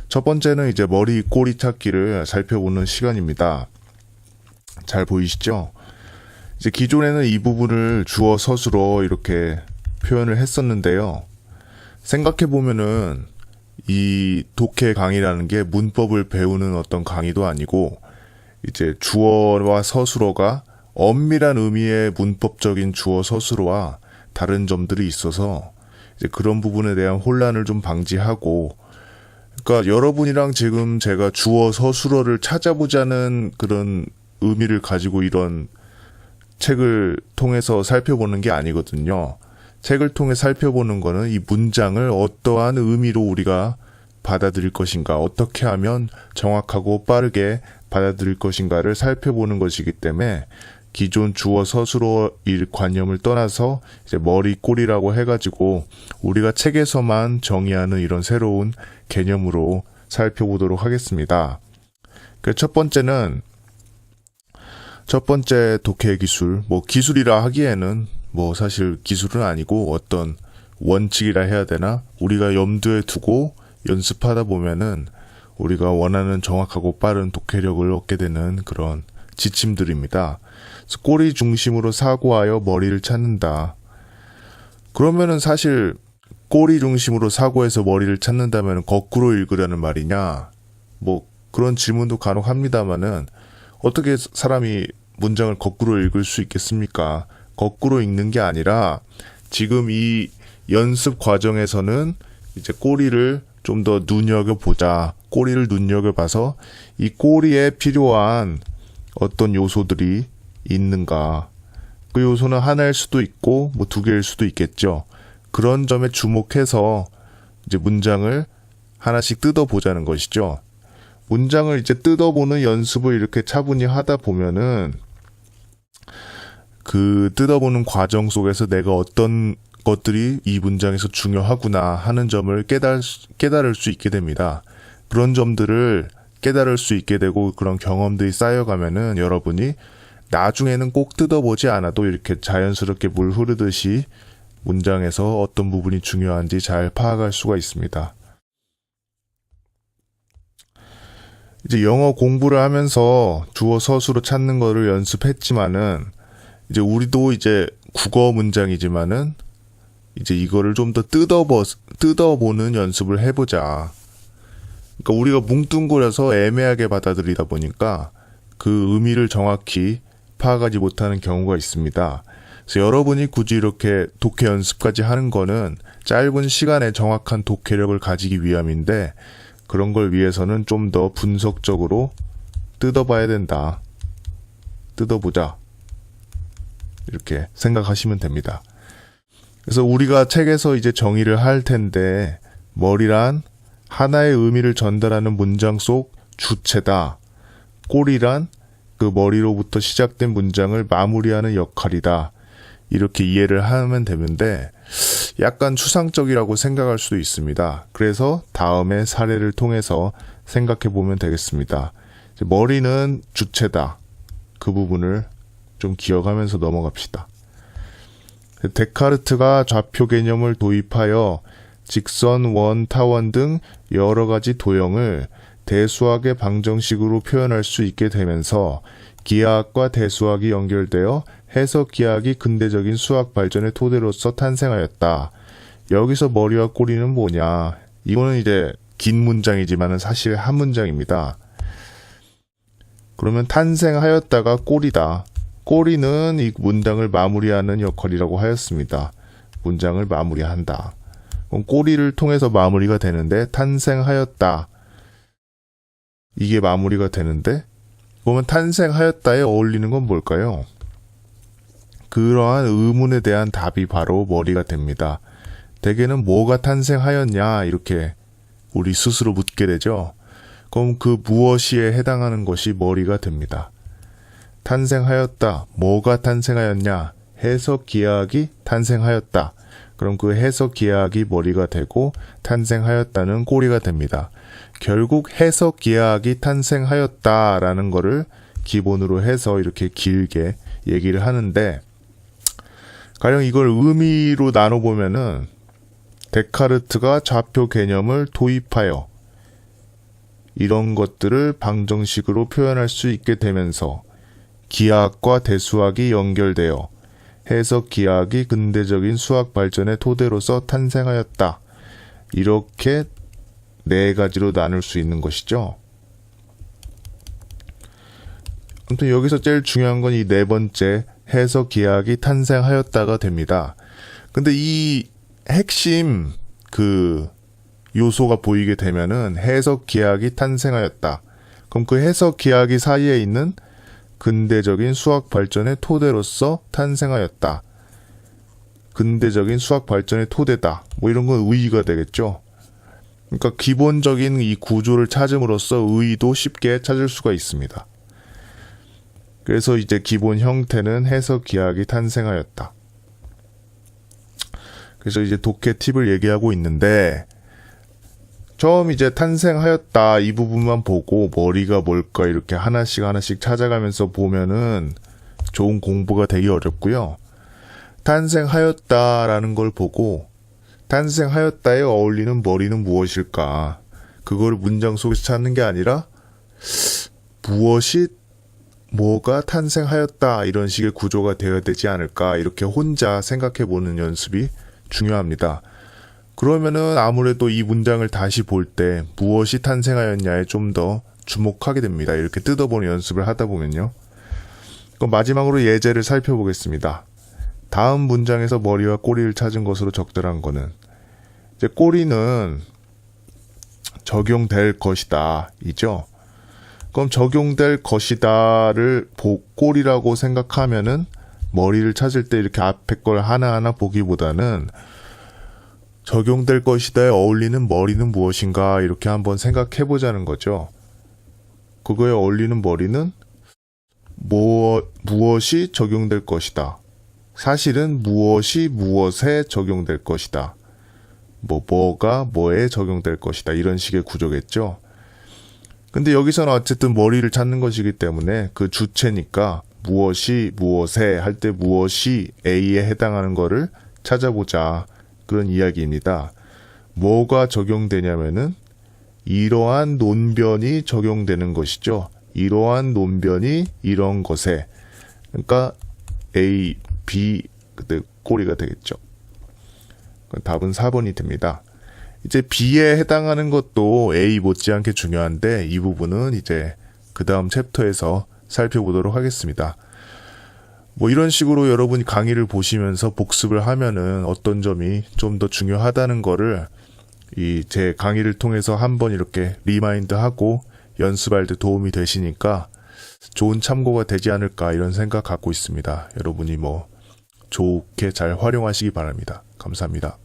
첫 번째는 이제 머리 꼬리 찾기를 살펴보는 시간입니다. 잘 보이시죠? 이제 기존에는 이 부분을 주어 서술어 이렇게 표현을 했었는데요. 생각해보면은 이 독해 강의라는 게 문법을 배우는 어떤 강의도 아니고 이제 주어와 서술어가 엄밀한 의미의 문법적인 주어 서술어와 다른 점들이 있어서 이제 그런 부분에 대한 혼란을 좀 방지하고, 그러니까 여러분이랑 지금 제가 주어 서술어를 찾아보자는 그런 의미를 가지고 이런 책을 통해서 살펴보는 게 아니거든요. 책을 통해 살펴보는 거는 이 문장을 어떠한 의미로 우리가 받아들일 것인가, 어떻게 하면 정확하고 빠르게 받아들일 것인가를 살펴보는 것이기 때문에 기존 주어 서술어 관념을 떠나서 이제 머리 꼬리라고 해가지고 우리가 책에서만 정의하는 이런 새로운 개념으로 살펴보도록 하겠습니다. 첫 번째는 첫 번째 독해 기술, 기술이라 하기에는 사실 기술은 아니고 어떤 원칙이라 해야 되나? 우리가 염두에 두고 연습하다 보면은 우리가 원하는 정확하고 빠른 독해력을 얻게 되는 그런 지침들입니다. 그래서 꼬리 중심으로 사고하여 머리를 찾는다. 그러면은 사실 꼬리 중심으로 사고해서 머리를 찾는다면 거꾸로 읽으려는 말이냐? 그런 질문도 간혹 합니다만은 어떻게 사람이 문장을 거꾸로 읽을 수 있겠습니까? 거꾸로 읽는 게 아니라 지금 이 연습 과정에서는 이제 꼬리를 좀 더 눈여겨보자. 꼬리를 눈여겨봐서 이 꼬리에 필요한 어떤 요소들이 있는가. 그 요소는 하나일 수도 있고 두 개일 수도 있겠죠. 그런 점에 주목해서 이제 문장을 하나씩 뜯어보자는 것이죠. 문장을 이제 뜯어보는 연습을 이렇게 차분히 하다 보면은 그 뜯어보는 과정 속에서 내가 어떤 것들이 이 문장에서 중요하구나 하는 점을 깨달을 수 있게 됩니다. 그런 점들을 깨달을 수 있게 되고 그런 경험들이 쌓여가면은 여러분이 나중에는 꼭 뜯어보지 않아도 이렇게 자연스럽게 물 흐르듯이 문장에서 어떤 부분이 중요한지 잘 파악할 수가 있습니다. 이제 영어 공부를 하면서 주어 서술어 찾는 거를 연습했지만은 이제 우리도 이제 국어 문장이지만은 이제 이거를 좀 더 뜯어보는 연습을 해보자. 그러니까 우리가 뭉뚱그려서 애매하게 받아들이다 보니까 그 의미를 정확히 파악하지 못하는 경우가 있습니다. 그래서 여러분이 굳이 이렇게 독해 연습까지 하는 거는 짧은 시간에 정확한 독해력을 가지기 위함인데 그런 걸 위해서는 좀 더 분석적으로 뜯어봐야 된다. 뜯어보자. 이렇게 생각하시면 됩니다. 그래서 우리가 책에서 이제 정의를 할 텐데 머리란 하나의 의미를 전달하는 문장 속 주체다. 꼬리란 그 머리로부터 시작된 문장을 마무리하는 역할이다. 이렇게 이해를 하면 되는데 약간 추상적이라고 생각할 수도 있습니다. 그래서 다음에 사례를 통해서 생각해 보면 되겠습니다. 머리는 주체다. 그 부분을 좀 기억하면서 넘어갑시다. 데카르트가 좌표 개념을 도입하여 직선, 원, 타원 등 여러 가지 도형을 대수학의 방정식으로 표현할 수 있게 되면서 기하학과 대수학이 연결되어 해석 기하학이 근대적인 수학 발전의 토대로서 탄생하였다. 여기서 머리와 꼬리는 뭐냐? 이거는 이제 긴 문장이지만 사실 한 문장입니다. 그러면 탄생하였다가 꼬리다. 꼬리는 이 문장을 마무리하는 역할이라고 하였습니다. 문장을 마무리한다. 그럼 꼬리를 통해서 마무리가 되는데 탄생하였다. 이게 마무리가 되는데 그러면 탄생하였다에 어울리는 건 뭘까요? 그러한 의문에 대한 답이 바로 머리가 됩니다. 대개는 뭐가 탄생하였냐 이렇게 우리 스스로 묻게 되죠. 그럼 그 무엇이에 해당하는 것이 머리가 됩니다. 탄생하였다. 뭐가 탄생하였냐? 해석 기하학이 탄생하였다. 그럼 그 해석 기하학이 머리가 되고 탄생하였다는 꼬리가 됩니다. 결국 해석 기하학이 탄생하였다라는 거를 기본으로 해서 이렇게 길게 얘기를 하는데 가령 이걸 의미로 나눠보면은 데카르트가 좌표 개념을 도입하여 이런 것들을 방정식으로 표현할 수 있게 되면서 기하학과 대수학이 연결되어 해석 기하학이 근대적인 수학 발전의 토대로서 탄생하였다. 이렇게 네 가지로 나눌 수 있는 것이죠. 아무튼 여기서 제일 중요한 건 이 네 번째 해석 기하학이 탄생하였다가 됩니다. 근데 이 핵심 요소가 보이게 되면은 해석 기하학이 탄생하였다. 그럼 그 해석 기하학이 사이에 있는 근대적인 수학 발전의 토대로서 탄생하였다. 근대적인 수학 발전의 토대다. 뭐 이런 건 의의가 되겠죠. 그러니까 기본적인 이 구조를 찾음으로써 의의도 쉽게 찾을 수가 있습니다. 그래서 이제 기본 형태는 해석 기하학이 탄생하였다. 그래서 이제 독해 팁을 얘기하고 있는데, 처음 이제 탄생하였다 이 부분만 보고 머리가 뭘까 이렇게 하나씩 찾아가면서 보면은 좋은 공부가 되기 어렵고요. 탄생하였다라는 걸 보고 탄생하였다에 어울리는 머리는 무엇일까? 그걸 문장 속에서 찾는 게 아니라 뭐가 탄생하였다 이런 식의 구조가 되어야 되지 않을까 이렇게 혼자 생각해보는 연습이 중요합니다. 그러면은 아무래도 이 문장을 다시 볼 때 무엇이 탄생하였냐에 좀 더 주목하게 됩니다. 이렇게 뜯어보는 연습을 하다 보면요. 그럼 마지막으로 예제를 살펴보겠습니다. 다음 문장에서 머리와 꼬리를 찾은 것으로 적절한 거는 이제 꼬리는 적용될 것이다 이죠. 그럼 적용될 것이다를 꼬리라고 생각하면은 머리를 찾을 때 이렇게 앞에 걸 하나하나 보기보다는 적용될 것이다에 어울리는 머리는 무엇인가 이렇게 한번 생각해 보자는 거죠. 그거에 어울리는 머리는 무엇이 적용될 것이다. 사실은 무엇이 무엇에 적용될 것이다. 뭐가 뭐에 적용될 것이다. 이런 식의 구조겠죠. 근데 여기서는 어쨌든 머리를 찾는 것이기 때문에 그 주체니까 무엇이 무엇에 할 때 무엇이 A에 해당하는 거를 찾아보자. 그런 이야기입니다. 뭐가 적용되냐면은 이러한 논변이 적용되는 것이죠. 이러한 논변이 이런 것에, 그러니까 A, B 그때 꼬리가 되겠죠. 답은 4번이 됩니다. 이제 B에 해당하는 것도 A 못지않게 중요한데 이 부분은 이제 그 다음 챕터에서 살펴보도록 하겠습니다. 뭐 이런 식으로 여러분이 강의를 보시면서 복습을 하면은 어떤 점이 좀 더 중요하다는 거를 제 강의를 통해서 한번 이렇게 리마인드하고 연습할 때 도움이 되시니까 좋은 참고가 되지 않을까 이런 생각 갖고 있습니다. 여러분이 좋게 잘 활용하시기 바랍니다. 감사합니다.